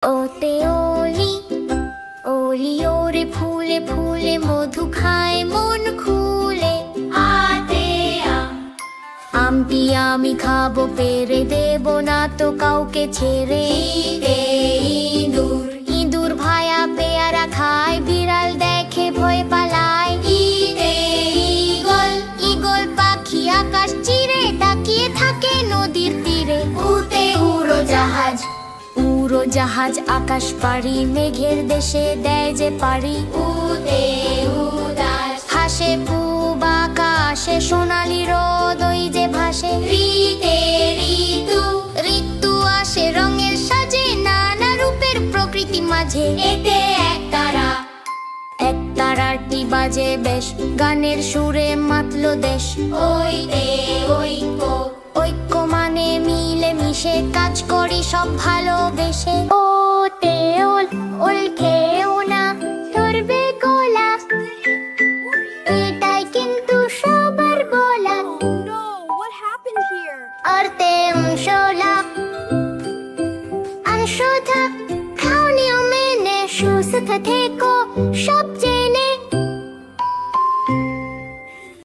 ওতে ওলি ওলি ওরে ফুলে ফুলে মধু খায় মন খুলে। হাতে আমটি আমি খাবো পেরে, দেব না তো কাউকে ছেড়ে। ইঁদুর ইঁদুর ভায়া পেয়ারা খায়, বিড়াল দেখে ভয় পালায়। ঈগল ঈগল পাখি আকাশ চিরে তাকিয়ে থাকে নদীর তীরে। উতে উড়োজাহাজ উড়োজাহাজ আকাশ পাড়ি, মেঘের দেশে দেয় যে পাড়ি। উতে উদাস হাসে পূব আকাশে, সোনালি রোদ ওই যে ভাসে। ঋতু ঋতু আসে রঙের সাজে, নানা রূপের প্রকৃতি মাঝে। এতে এক তারাটি বাজে বেশ, গানের সুরে মাতলো দেশ। ঐক্য ঐক্য মানে মিলে মিশে কাজ করি সব ভালোবেসে। ওতে ওল ওল খেও না, ধরবে গোলা, এটাই কিন্তু সবার বলা। No, what happened here? অর্তে অংশলা অংশধা, খাও নিয়ম মেনে সুস্থ থেকো সবচেয়ে